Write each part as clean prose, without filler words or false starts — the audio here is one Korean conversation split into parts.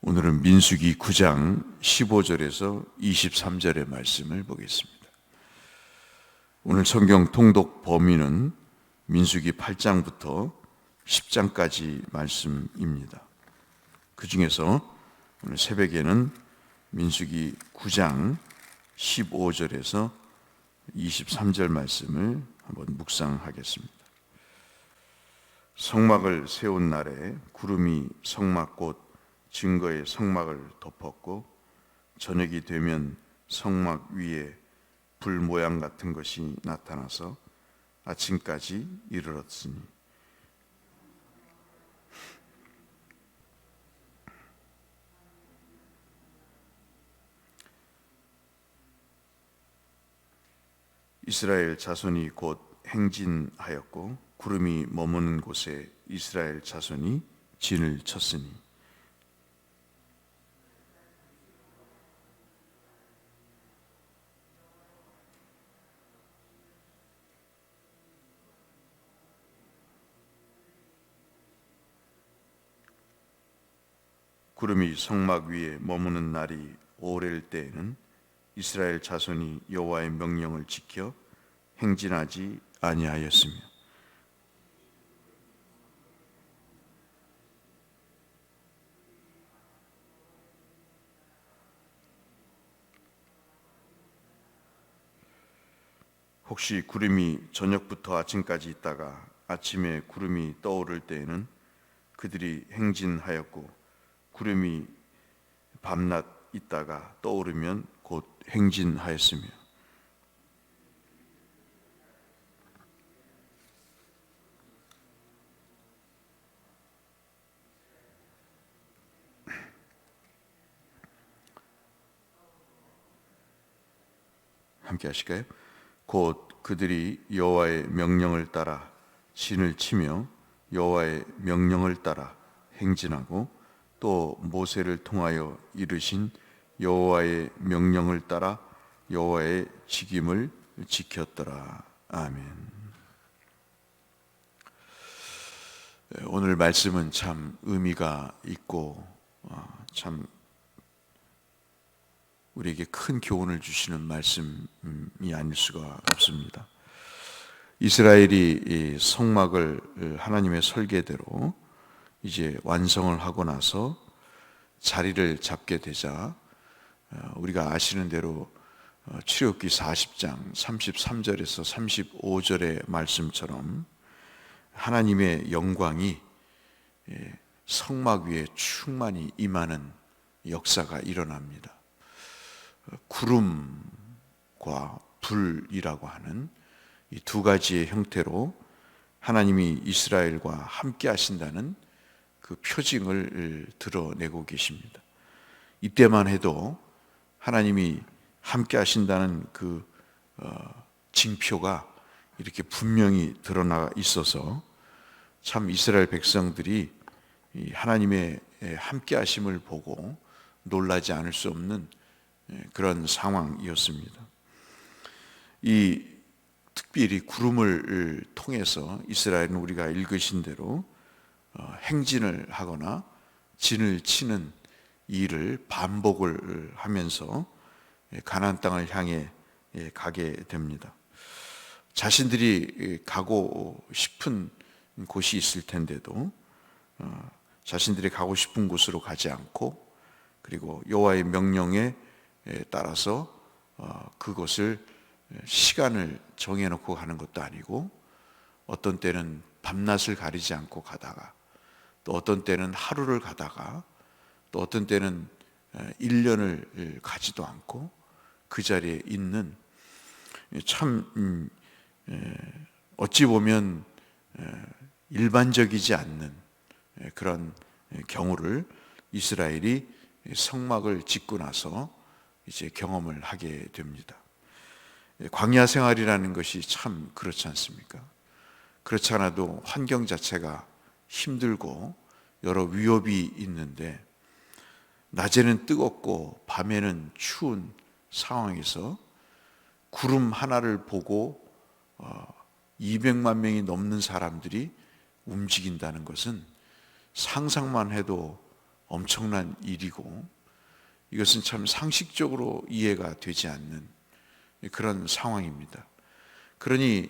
오늘은 민수기 9장 15절에서 23절의 말씀을 보겠습니다. 오늘 성경 통독 범위는 민수기 8장부터 10장까지 말씀입니다. 그 중에서 오늘 새벽에는 민수기 9장 15절에서 23절 말씀을 한번 묵상하겠습니다. 성막을 세운 날에 구름이 성막 곧 증거의 성막을 덮었고 저녁이 되면 성막 위에 불 모양 같은 것이 나타나서 아침까지 이르렀으니 이스라엘 자손이 곧 행진하였고 구름이 머무는 곳에 이스라엘 자손이 진을 쳤으니 구름이 성막 위에 머무는 날이 오래일 때에는 이스라엘 자손이 여호와의 명령을 지켜 행진하지 아니하였으며 혹시 구름이 저녁부터 아침까지 있다가 아침에 구름이 떠오를 때에는 그들이 행진하였고 구름이 밤낮 있다가 떠오르면 곧 행진하였으며 함께 하실까요? 곧 그들이 여호와의 명령을 따라 진을 치며 여호와의 명령을 따라 행진하고 또 모세를 통하여 이르신 여호와의 명령을 따라 여호와의 직임을 지켰더라. 아멘. 오늘 말씀은 참 의미가 있고 참 우리에게 큰 교훈을 주시는 말씀이 아닐 수가 없습니다. 이스라엘이 성막을 하나님의 설계대로 이제 완성을 하고 나서 자리를 잡게 되자 우리가 아시는 대로 출애굽기 40장 33절에서 35절의 말씀처럼 하나님의 영광이 성막 위에 충만히 임하는 역사가 일어납니다. 구름과 불이라고 하는 이 두 가지의 형태로 하나님이 이스라엘과 함께 하신다는 그 표징을 드러내고 계십니다. 이때만 해도 하나님이 함께 하신다는 그 징표가 이렇게 분명히 드러나 있어서 참 이스라엘 백성들이 하나님의 함께 하심을 보고 놀라지 않을 수 없는 그런 상황이었습니다. 이 특별히 구름을 통해서 이스라엘은 우리가 읽으신 대로 행진을 하거나 진을 치는 일을 반복을 하면서 가나안 땅을 향해 가게 됩니다. 자신들이 가고 싶은 곳이 있을 텐데도 자신들이 가고 싶은 곳으로 가지 않고 그리고 여호와의 명령에 따라서 그곳을 시간을 정해놓고 가는 것도 아니고 어떤 때는 밤낮을 가리지 않고 가다가 또 어떤 때는 하루를 가다가 또 어떤 때는 1년을 가지도 않고 그 자리에 있는 참 어찌 보면 일반적이지 않는 그런 경우를 이스라엘이 성막을 짓고 나서 이제 경험을 하게 됩니다. 광야 생활이라는 것이 참 그렇지 않습니까? 그렇지 않아도 환경 자체가 힘들고 여러 위협이 있는데 낮에는 뜨겁고 밤에는 추운 상황에서 구름 하나를 보고 200만 명이 넘는 사람들이 움직인다는 것은 상상만 해도 엄청난 일이고 이것은 참 상식적으로 이해가 되지 않는 그런 상황입니다. 그러니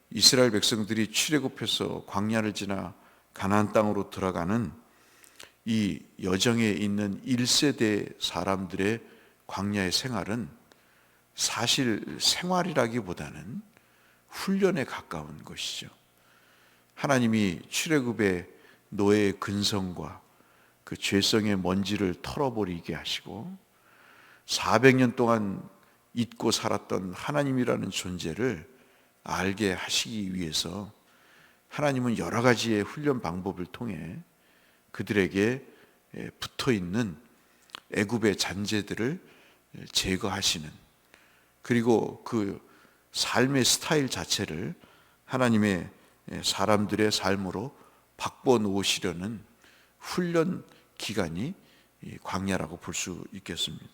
이스라엘 백성들이 출애굽해서 광야를 지나 가나안 땅으로 들어가는 이 여정에 있는 1세대 사람들의 광야의 생활은 사실 생활이라기보다는 훈련에 가까운 것이죠. 하나님이 출애굽의 노예의 근성과 그 죄성의 먼지를 털어버리게 하시고 400년 동안 잊고 살았던 하나님이라는 존재를 알게 하시기 위해서 하나님은 여러 가지의 훈련 방법을 통해 그들에게 붙어있는 애굽의 잔재들을 제거하시는, 그리고 그 삶의 스타일 자체를 하나님의 사람들의 삶으로 바꿔 놓으시려는 훈련 기간이 광야라고 볼 수 있겠습니다.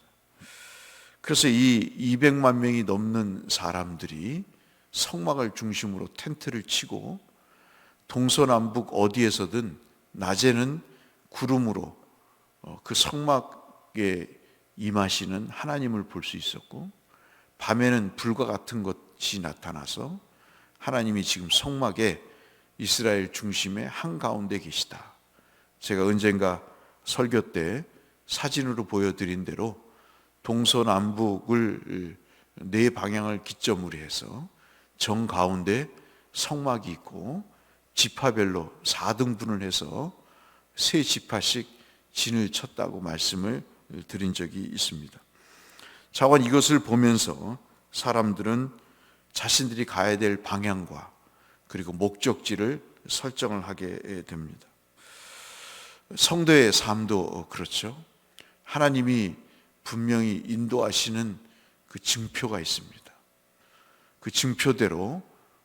그래서 이 200만 명이 넘는 사람들이 성막을 중심으로 텐트를 치고 동서남북 어디에서든 낮에는 구름으로 그 성막에 임하시는 하나님을 볼 수 있었고, 밤에는 불과 같은 것이 나타나서 하나님이 지금 성막에 이스라엘 중심의 한가운데 계시다. 제가 언젠가 설교 때 사진으로 보여드린 대로 동서남북을 네 방향을 기점으로 해서 정가운데 성막이 있고 지파별로 4등분을 해서 세 지파씩 진을 쳤다고 말씀을 드린 적이 있습니다. 자원 이것을 보면서 사람들은 자신들이 가야 될 방향과 그리고 목적지를 설정을 하게 됩니다. 성도의 삶도 그렇죠. 하나님이 분명히 인도하시는 그 징표가 있습니다. 그 징표대로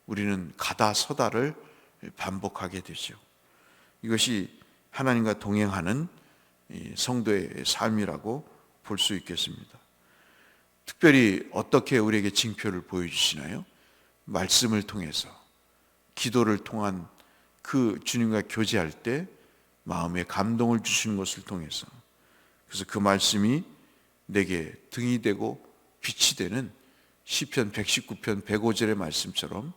우리는 가다 서다를 반복하게 되죠. 이것이 하나님과 동행하는 성도의 삶이라고 볼 수 있겠습니다. 특별히 어떻게 우리에게 징표를 보여주시나요? 말씀을 통해서, 기도를 통한 그 주님과 교제할 때 마음에 감동을 주시는 것을 통해서, 그래서 그 말씀이 내게 등이 되고 빛이 되는 시편 119편 105절의 말씀처럼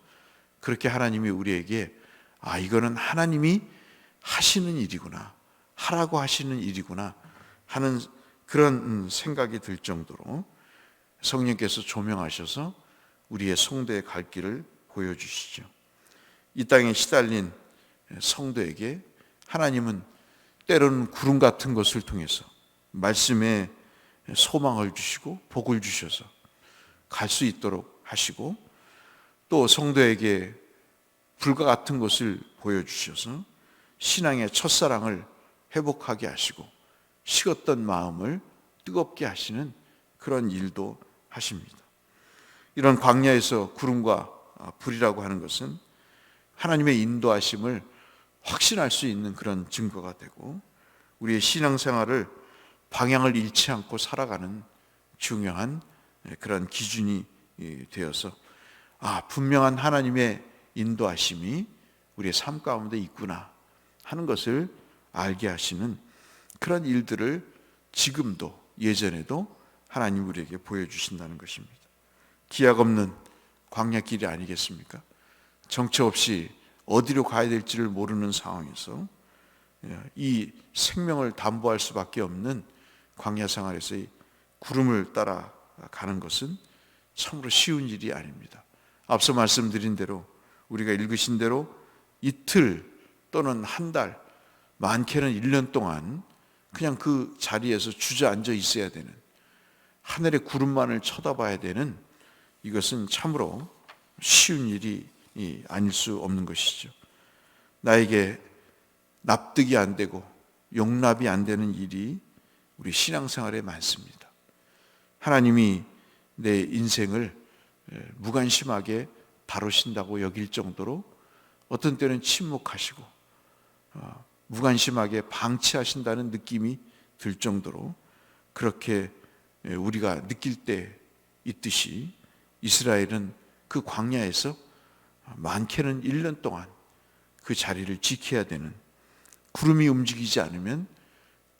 그렇게 하나님이 우리에게 이거는 하나님이 하시는 일이구나, 하라고 하시는 일이구나 하는 그런 생각이 들 정도로 성령께서 조명하셔서 우리의 성도의 갈 길을 보여주시죠. 이 땅에 시달린 성도에게 하나님은 때로는 구름 같은 것을 통해서 말씀에 소망을 주시고 복을 주셔서 갈 수 있도록 하시고, 또 성도에게 불과 같은 것을 보여주셔서 신앙의 첫사랑을 회복하게 하시고 식었던 마음을 뜨겁게 하시는 그런 일도 하십니다. 이런 광야에서 구름과 불이라고 하는 것은 하나님의 인도하심을 확신할 수 있는 그런 증거가 되고, 우리의 신앙생활을 방향을 잃지 않고 살아가는 중요한 그런 기준이 되어서 분명한 하나님의 인도하심이 우리의 삶 가운데 있구나 하는 것을 알게 하시는 그런 일들을 지금도 예전에도 하나님 우리에게 보여주신다는 것입니다. 기약 없는 광야길이 아니겠습니까? 정처 없이 어디로 가야 될지를 모르는 상황에서 이 생명을 담보할 수밖에 없는 광야 생활에서의 구름을 따라가는 것은 참으로 쉬운 일이 아닙니다. 앞서 말씀드린 대로, 우리가 읽으신 대로 이틀 또는 한 달, 많게는 1년 동안 그냥 그 자리에서 주저앉아 있어야 되는, 하늘의 구름만을 쳐다봐야 되는, 이것은 참으로 쉬운 일이 아닐 수 없는 것이죠. 나에게 납득이 안 되고 용납이 안 되는 일이 우리 신앙생활에 많습니다. 하나님이 내 인생을 무관심하게 다루신다고 여길 정도로 어떤 때는 침묵하시고 무관심하게 방치하신다는 느낌이 들 정도로 그렇게 우리가 느낄 때 있듯이 이스라엘은 그 광야에서 많게는 1년 동안 그 자리를 지켜야 되는, 구름이 움직이지 않으면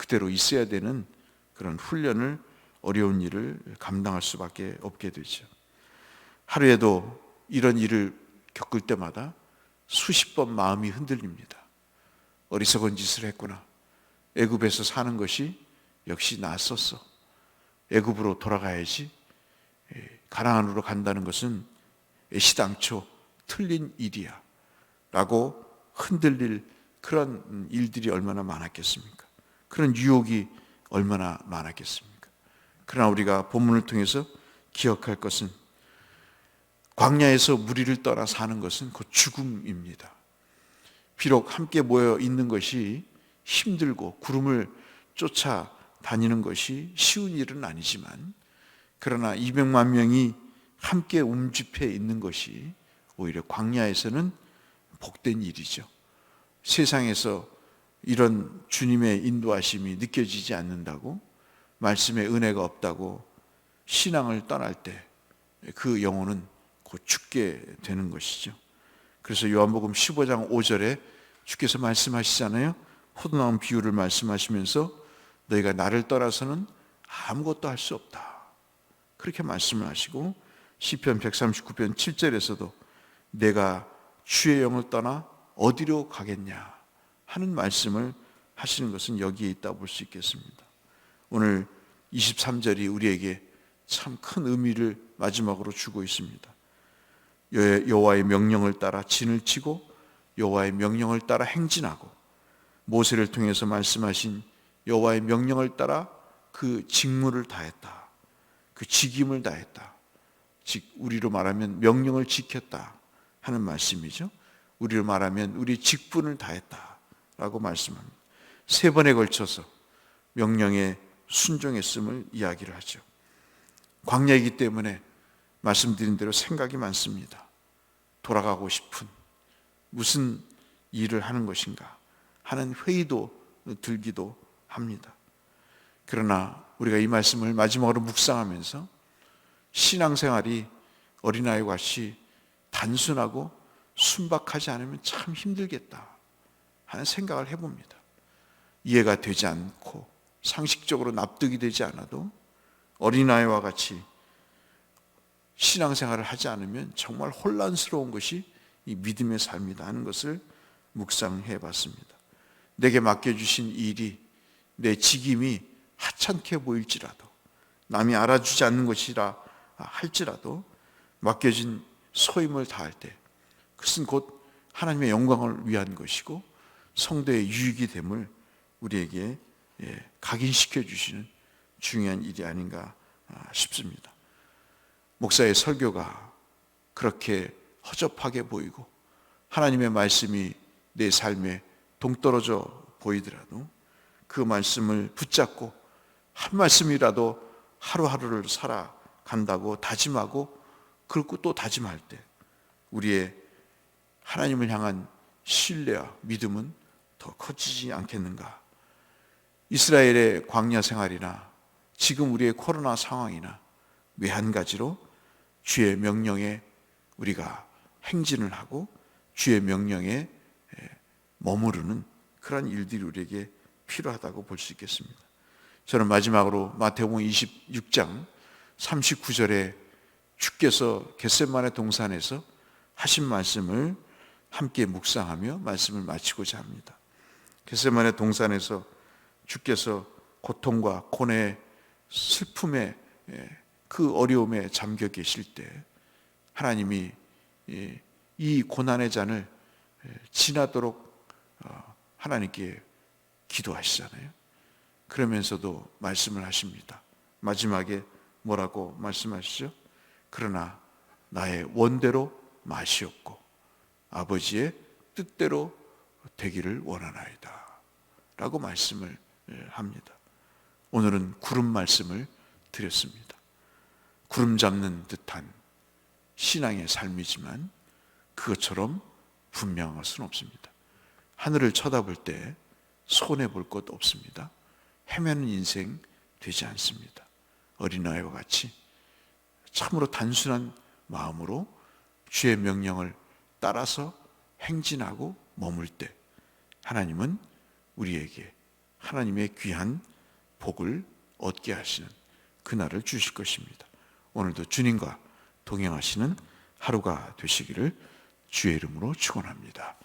그대로 있어야 되는 그런 훈련을, 어려운 일을 감당할 수밖에 없게 되죠. 하루에도 이런 일을 겪을 때마다 수십 번 마음이 흔들립니다. 어리석은 짓을 했구나. 애굽에서 사는 것이 역시 낫었어. 애굽으로 돌아가야지. 가나안으로 간다는 것은 애시당초 틀린 일이야 라고 흔들릴 그런 일들이 얼마나 많았겠습니까? 그런 유혹이 얼마나 많았겠습니까? 그러나 우리가 본문을 통해서 기억할 것은 광야에서 무리를 떠나 사는 것은 곧 죽음입니다. 비록 함께 모여 있는 것이 힘들고 구름을 쫓아 다니는 것이 쉬운 일은 아니지만, 그러나 200만 명이 함께 움집해 있는 것이 오히려 광야에서는 복된 일이죠. 세상에서 이런 주님의 인도하심이 느껴지지 않는다고, 말씀의 은혜가 없다고 신앙을 떠날 때 그 영혼은 곧 죽게 되는 것이죠. 그래서 요한복음 15장 5절에 주께서 말씀하시잖아요. 포도나무 비유를 말씀하시면서 너희가 나를 떠나서는 아무것도 할 수 없다, 그렇게 말씀을 하시고, 시편 139편 7절에서도 내가 주의 영을 떠나 어디로 가겠냐 하는 말씀을 하시는 것은 여기에 있다 볼 수 있겠습니다. 오늘 23절이 우리에게 참 큰 의미를 마지막으로 주고 있습니다. 여호와의 명령을 따라 진을 치고 여호와의 명령을 따라 행진하고, 모세를 통해서 말씀하신 여호와의 명령을 따라 그 직무를 다했다, 그 직임을 다했다. 즉 우리로 말하면 명령을 지켰다 하는 말씀이죠. 우리로 말하면 우리 직분을 다했다라고 말씀합니다. 3번에 걸쳐서 명령에 순종했음을 이야기를 하죠. 광야이기 때문에 말씀드린 대로 생각이 많습니다. 돌아가고 싶은, 무슨 일을 하는 것인가 하는 회의도 들기도 합니다. 그러나 우리가 이 말씀을 마지막으로 묵상하면서 신앙생활이 어린아이와 같이 단순하고 순박하지 않으면 참 힘들겠다 하는 생각을 해봅니다. 이해가 되지 않고 상식적으로 납득이 되지 않아도 어린아이와 같이 신앙생활을 하지 않으면 정말 혼란스러운 것이 이 믿음의 삶이다 하는 것을 묵상해 봤습니다. 내게 맡겨주신 일이, 내 직임이 하찮게 보일지라도, 남이 알아주지 않는 것이라 할지라도 맡겨진 소임을 다할 때 그것은 곧 하나님의 영광을 위한 것이고 성도의 유익이 됨을 우리에게 각인시켜 주시는 중요한 일이 아닌가 싶습니다. 목사의 설교가 그렇게 허접하게 보이고 하나님의 말씀이 내 삶에 동떨어져 보이더라도 그 말씀을 붙잡고 한 말씀이라도 하루하루를 살아간다고 다짐하고, 그리고 또 다짐할 때 우리의 하나님을 향한 신뢰와 믿음은 더 커지지 않겠는가. 이스라엘의 광야 생활이나 지금 우리의 코로나 상황이나 매한 가지로 주의 명령에 우리가 행진을 하고 주의 명령에 머무르는 그런 일들이 우리에게 필요하다고 볼 수 있겠습니다. 저는 마지막으로 마태복음 26장 39절에 주께서 겟세마네 동산에서 하신 말씀을 함께 묵상하며 말씀을 마치고자 합니다. 겟세마네 동산에서 주께서 고통과 고뇌, 슬픔에, 그 어려움에 잠겨 계실 때 하나님이 이 고난의 잔을 지나도록 하나님께 기도하시잖아요. 그러면서도 말씀을 하십니다. 마지막에 뭐라고 말씀하시죠? 그러나 나의 원대로 마시옵고 아버지의 뜻대로 되기를 원하나이다 라고 말씀을 합니다. 오늘은 구름 말씀을 드렸습니다. 구름 잡는 듯한 신앙의 삶이지만 그것처럼 분명할 수는 없습니다. 하늘을 쳐다볼 때 손해볼 것 없습니다. 헤매는 인생 되지 않습니다. 어린아이와 같이 참으로 단순한 마음으로 주의 명령을 따라서 행진하고 머물 때 하나님은 우리에게 하나님의 귀한 복을 얻게 하시는 그날을 주실 것입니다. 오늘도 주님과 동행하시는 하루가 되시기를 주의 이름으로 축원합니다.